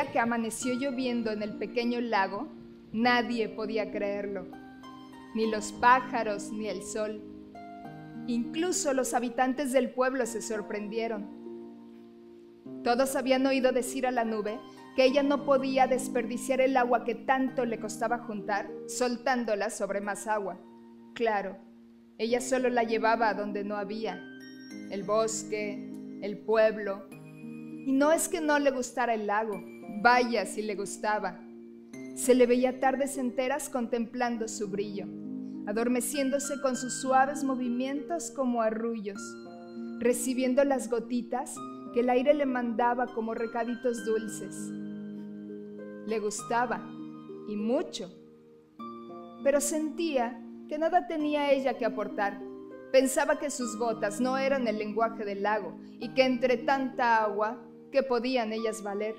día que amaneció lloviendo en el pequeño lago, nadie podía creerlo, ni los pájaros ni el sol. Incluso los habitantes del pueblo se sorprendieron. Todos habían oído decir a la nube que ella no podía desperdiciar el agua que tanto le costaba juntar, soltándola sobre más agua. Claro, ella solo la llevaba a donde no había, el bosque, el pueblo. Y no es que no le gustara el lago, vaya si le gustaba. Se le veía tardes enteras contemplando su brillo, adormeciéndose con sus suaves movimientos como arrullos, recibiendo las gotitas que el aire le mandaba como recaditos dulces. Le gustaba, y mucho, pero sentía que nada tenía ella que aportar. Pensaba que sus gotas no eran el lenguaje del lago y que entre tanta agua, ¿qué podían ellas valer?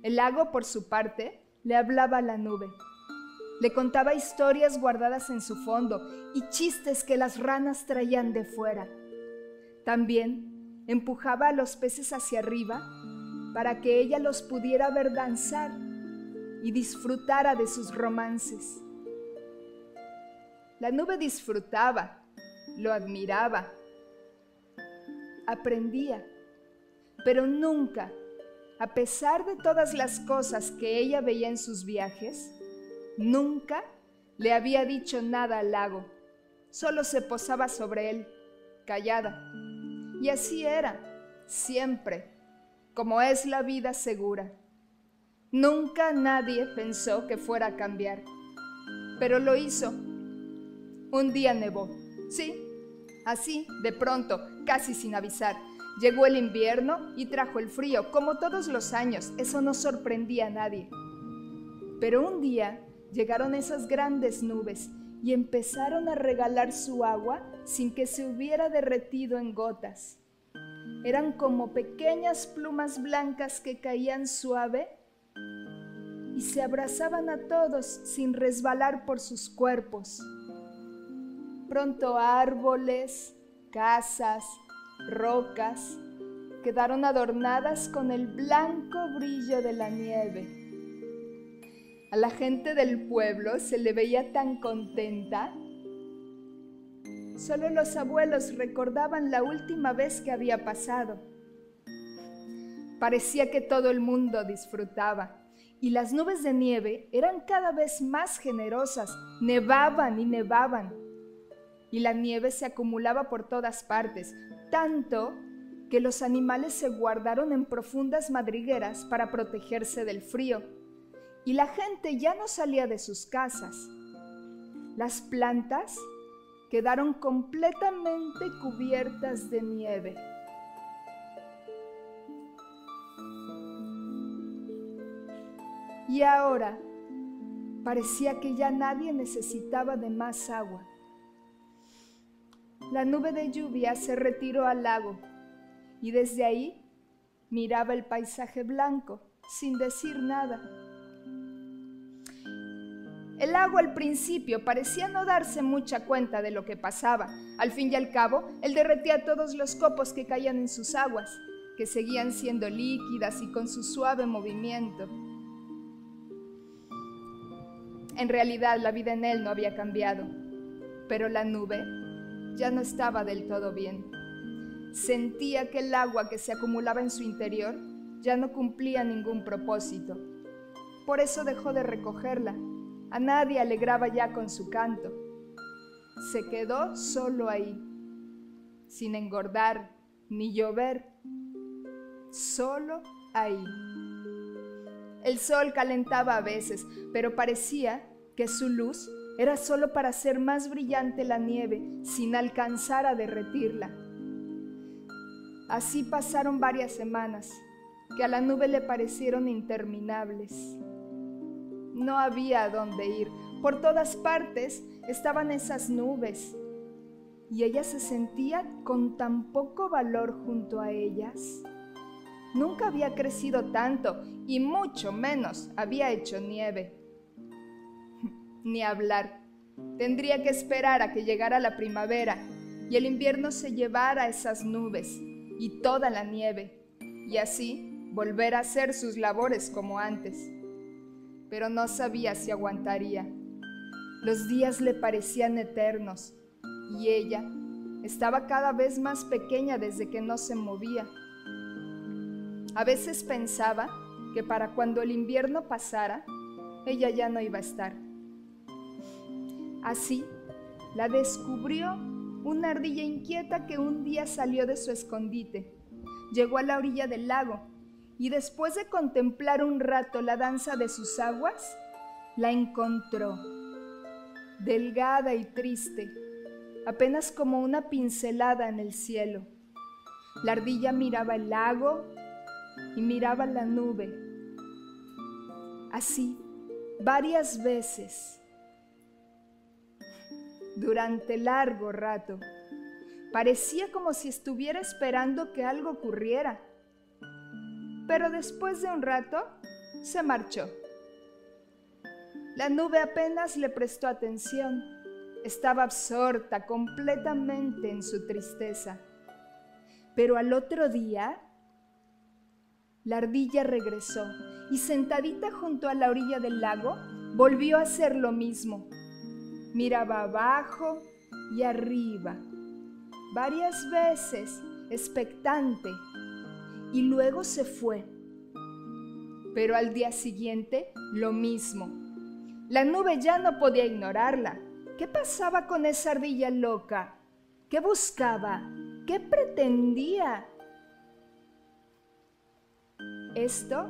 El lago, por su parte, le hablaba a la nube. Le contaba historias guardadas en su fondo y chistes que las ranas traían de fuera. También empujaba a los peces hacia arriba para que ella los pudiera ver danzar y disfrutara de sus romances. La nube disfrutaba, lo admiraba, aprendía, pero nunca, a pesar de todas las cosas que ella veía en sus viajes, nunca le había dicho nada al lago. Solo se posaba sobre él, callada. Y así era, siempre, como es la vida segura. Nunca nadie pensó que fuera a cambiar, pero lo hizo. Un día nevó, sí, así, de pronto, casi sin avisar. Llegó el invierno y trajo el frío, como todos los años. Eso no sorprendía a nadie. Pero un día llegaron esas grandes nubes y empezaron a regalar su agua sin que se hubiera derretido en gotas. Eran como pequeñas plumas blancas que caían suave y se abrazaban a todos sin resbalar por sus cuerpos. Pronto árboles, casas, rocas quedaron adornadas con el blanco brillo de la nieve. A la gente del pueblo se le veía tan contenta. Solo los abuelos recordaban la última vez que había pasado. Parecía que todo el mundo disfrutaba, y las nubes de nieve eran cada vez más generosas, nevaban y nevaban. Y la nieve se acumulaba por todas partes, tanto que los animales se guardaron en profundas madrigueras para protegerse del frío, y la gente ya no salía de sus casas. Las plantas quedaron completamente cubiertas de nieve. Y ahora parecía que ya nadie necesitaba de más agua. La nube de lluvia se retiró al lago y desde ahí miraba el paisaje blanco sin decir nada. El lago al principio parecía no darse mucha cuenta de lo que pasaba. Al fin y al cabo, él derretía todos los copos que caían en sus aguas, que seguían siendo líquidas y con su suave movimiento. En realidad, la vida en él no había cambiado, pero la nube ya no estaba del todo bien. Sentía que el agua que se acumulaba en su interior ya no cumplía ningún propósito. Por eso dejó de recogerla. A nadie alegraba ya con su canto. Se quedó solo ahí, sin engordar ni llover, solo ahí. El sol calentaba a veces, pero parecía que su luz era solo para hacer más brillante la nieve, sin alcanzar a derretirla. Así pasaron varias semanas, que a la nube le parecieron interminables. No había a dónde ir. Por todas partes estaban esas nubes, y ella se sentía con tan poco valor junto a ellas. Nunca había crecido tanto, y mucho menos había hecho nieve. Ni hablar. Tendría que esperar a que llegara la primavera y el invierno se llevara esas nubes y toda la nieve, y así volver a hacer sus labores como antes, pero no sabía si aguantaría. Los días le parecían eternos y ella estaba cada vez más pequeña desde que no se movía. A veces pensaba que para cuando el invierno pasara, ella ya no iba a estar. Así, la descubrió una ardilla inquieta que un día salió de su escondite. Llegó a la orilla del lago y después de contemplar un rato la danza de sus aguas, la encontró, delgada y triste, apenas como una pincelada en el cielo. La ardilla miraba el lago y miraba la nube. Así, varias veces, durante largo rato. Parecía como si estuviera esperando que algo ocurriera. Pero después de un rato, se marchó. La nube apenas le prestó atención. Estaba absorta completamente en su tristeza. Pero al otro día, la ardilla regresó y sentadita junto a la orilla del lago, volvió a hacer lo mismo. Miraba abajo y arriba, varias veces, expectante, y luego se fue. Pero al día siguiente, lo mismo. La nube ya no podía ignorarla. ¿Qué pasaba con esa ardilla loca? ¿Qué buscaba? ¿Qué pretendía? Esto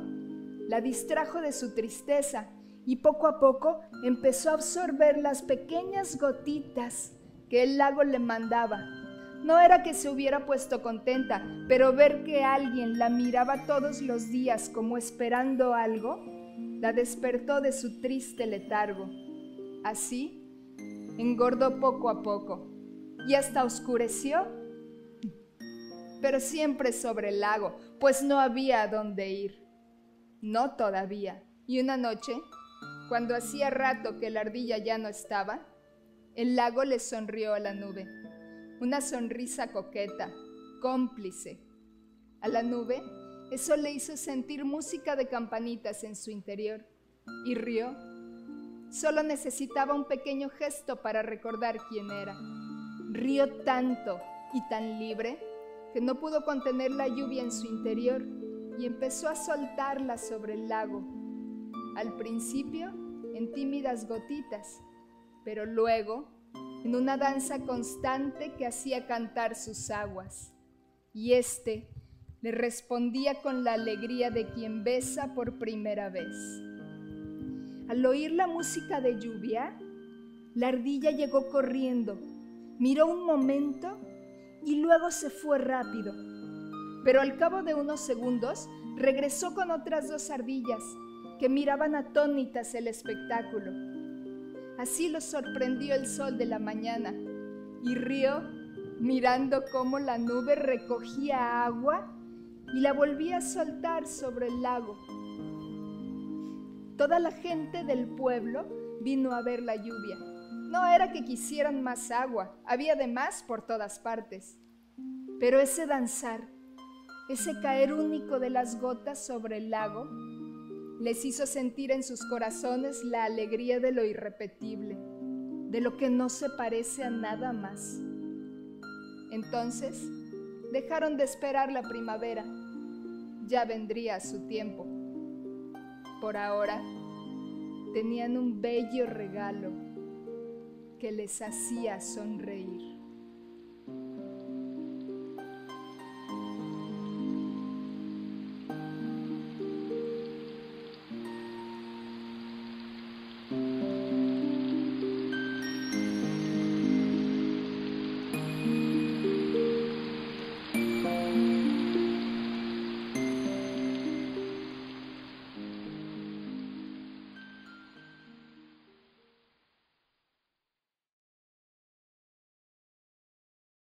la distrajo de su tristeza y poco a poco empezó a absorber las pequeñas gotitas que el lago le mandaba. No era que se hubiera puesto contenta, pero ver que alguien la miraba todos los días como esperando algo, la despertó de su triste letargo. Así, engordó poco a poco y hasta oscureció, pero siempre sobre el lago, pues no había a dónde ir. No todavía. Y una noche, cuando hacía rato que la ardilla ya no estaba, el lago le sonrió a la nube. Una sonrisa coqueta, cómplice. A la nube, eso le hizo sentir música de campanitas en su interior. Y rió. Solo necesitaba un pequeño gesto para recordar quién era. Rió tanto y tan libre que no pudo contener la lluvia en su interior y empezó a soltarla sobre el lago. Al principio, en tímidas gotitas, pero luego en una danza constante que hacía cantar sus aguas. Y éste le respondía con la alegría de quien besa por primera vez. Al oír la música de lluvia, la ardilla llegó corriendo, miró un momento y luego se fue rápido. Pero al cabo de unos segundos regresó con otras dos ardillas que miraban atónitas el espectáculo. Así los sorprendió el sol de la mañana y rió mirando cómo la nube recogía agua y la volvía a soltar sobre el lago. Toda la gente del pueblo vino a ver la lluvia. No era que quisieran más agua, había de más por todas partes. Pero ese danzar, ese caer único de las gotas sobre el lago, les hizo sentir en sus corazones la alegría de lo irrepetible, de lo que no se parece a nada más. Entonces, dejaron de esperar la primavera. Ya vendría su tiempo. Por ahora, tenían un bello regalo que les hacía sonreír.